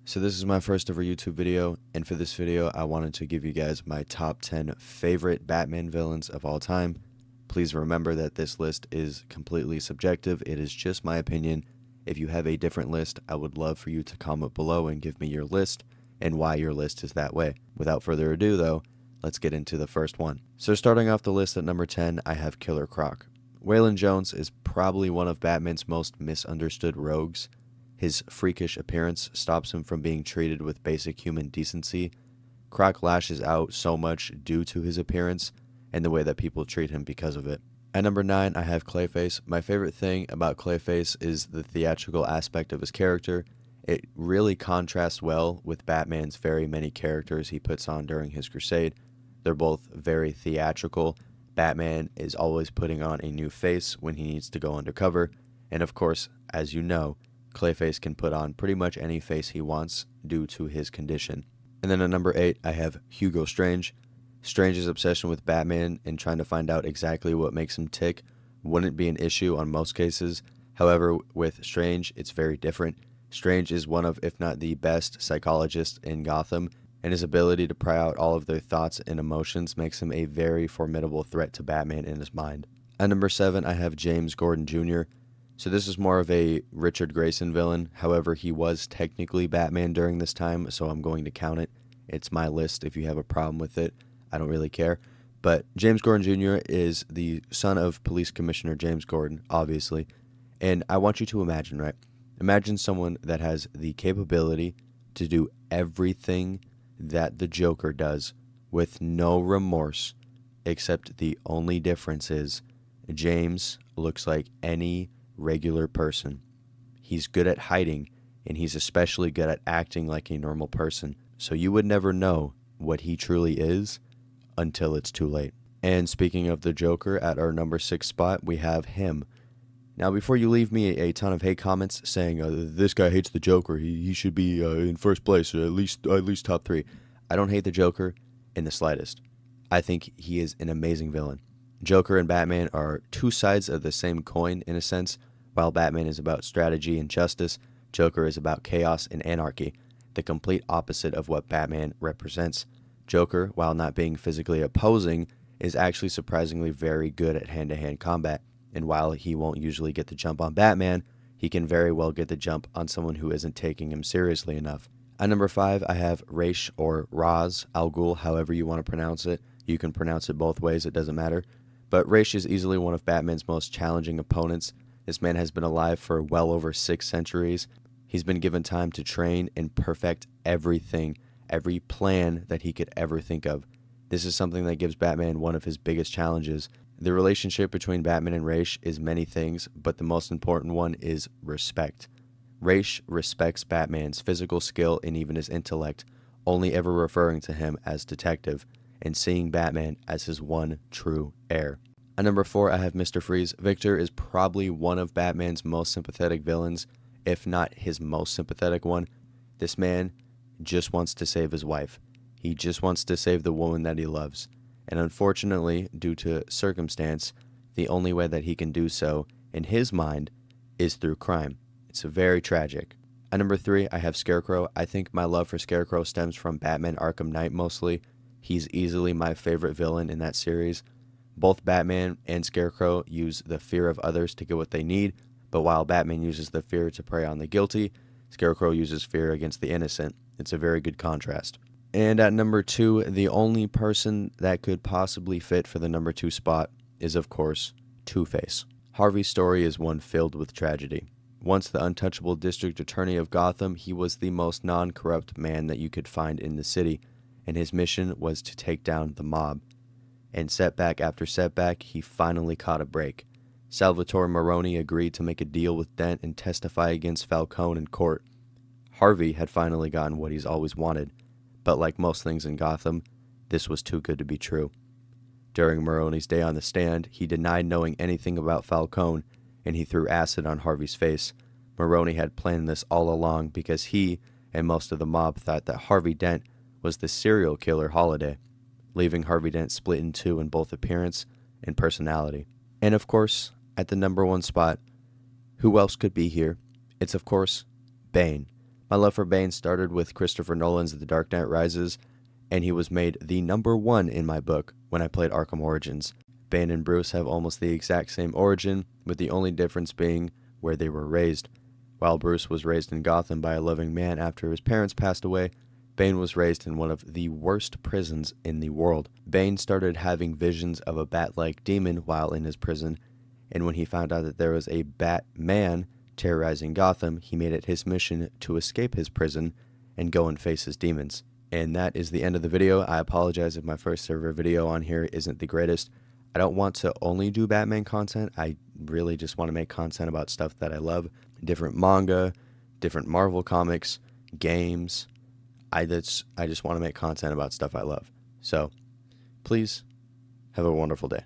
So this is my first ever YouTube video, and for this video I wanted to give you guys my top 10 favorite Batman villains of all time. Please remember that this list is completely subjective. It is just my opinion. If you have a different list, I would love for you to comment below and give me your list and why your list is that way. Without further ado though, let's get into the first one. So starting off the list at number 10, I have Killer Croc. Waylon Jones is probably one of Batman's most misunderstood rogues. His freakish appearance stops him from being treated with basic human decency. Croc lashes out so much due to his appearance and the way that people treat him because of it. At number 9, I have Clayface. My favorite thing about Clayface is the theatrical aspect of his character. It really contrasts well with Batman's very many characters he puts on during his crusade. They're both very theatrical. Batman is always putting on a new face when he needs to go undercover. And of course, as you know, Clayface can put on pretty much any face he wants due to his condition. And then at number 8, I have Hugo Strange. Strange's obsession with Batman and trying to find out exactly what makes him tick wouldn't be an issue on most cases. However, with Strange, it's very different. Strange is one of, if not the best psychologists in Gotham, and his ability to pry out all of their thoughts and emotions makes him a very formidable threat to Batman in his mind. At number 7, I have James Gordon Jr. So this is more of a Richard Grayson villain. However, he was technically Batman during this time, so I'm going to count it. It's my list. If you have a problem with it, I don't really care. But James Gordon Jr. is the son of Police Commissioner James Gordon, obviously. And I want you to imagine, right? Imagine someone that has the capability to do everything that the Joker does with no remorse, except the only difference is James looks like any regular person. He's good at hiding, and he's especially good at acting like a normal person. So you would never know what he truly is until it's too late. And speaking of the Joker, at our number 6 spot, we have him. Now, before you leave me a ton of hate comments saying this guy hates the Joker, he should be in first place, or at least top 3. I don't hate the Joker in the slightest. I think he is an amazing villain. Joker and Batman are two sides of the same coin in a sense. While Batman is about strategy and justice, Joker is about chaos and anarchy, the complete opposite of what Batman represents. Joker, while not being physically opposing, is actually surprisingly very good at hand-to-hand combat, and while he won't usually get the jump on Batman, he can very well get the jump on someone who isn't taking him seriously enough. At number 5, I have Ra's or Ra's al Ghul, however you want to pronounce it. You can pronounce it both ways, it doesn't matter. But Ra's is easily one of Batman's most challenging opponents. This man has been alive for well over 6 centuries. He's been given time to train and perfect everything, every plan that he could ever think of. This is something that gives Batman one of his biggest challenges. The relationship between Batman and Ra's is many things, but the most important one is respect. Ra's respects Batman's physical skill and even his intellect, only ever referring to him as detective and seeing Batman as his one true heir. At number 4, I have Mr. Freeze. Victor is probably one of Batman's most sympathetic villains, if not his most sympathetic one. This man just wants to save his wife. He just wants to save the woman that he loves. And unfortunately, due to circumstance, the only way that he can do so, in his mind, is through crime. It's very tragic. At number 3, I have Scarecrow. I think my love for Scarecrow stems from Batman Arkham Knight mostly. He's easily my favorite villain in that series. Both Batman and Scarecrow use the fear of others to get what they need, but while Batman uses the fear to prey on the guilty, Scarecrow uses fear against the innocent. It's a very good contrast. And at number 2, the only person that could possibly fit for the number 2 spot is, of course, Two-Face. Harvey's story is one filled with tragedy. Once the untouchable district attorney of Gotham, he was the most non-corrupt man that you could find in the city, and his mission was to take down the mob. And setback after setback, he finally caught a break. Salvatore Maroni agreed to make a deal with Dent and testify against Falcone in court. Harvey had finally gotten what he's always wanted, but like most things in Gotham, this was too good to be true. During Maroni's day on the stand, he denied knowing anything about Falcone, and he threw acid on Harvey's face. Maroni had planned this all along because he and most of the mob thought that Harvey Dent was the serial killer Holiday, leaving Harvey Dent split in two in both appearance and personality. And of course, at the number 1 spot, who else could be here? It's of course Bane. My love for Bane started with Christopher Nolan's The Dark Knight Rises, and he was made the number one in my book when I played Arkham Origins. Bane and Bruce have almost the exact same origin, with the only difference being where they were raised. While Bruce was raised in Gotham by a loving man after his parents passed away, Bane was raised in one of the worst prisons in the world. Bane started having visions of a bat-like demon while in his prison, and when he found out that there was a Batman terrorizing Gotham, he made it his mission to escape his prison and go and face his demons. And that is the end of the video. I apologize if my first ever video on here isn't the greatest. I don't want to only do Batman content. I really just want to make content about stuff that I love. Different manga, different Marvel comics, games. I just want to make content about stuff I love. So please have a wonderful day.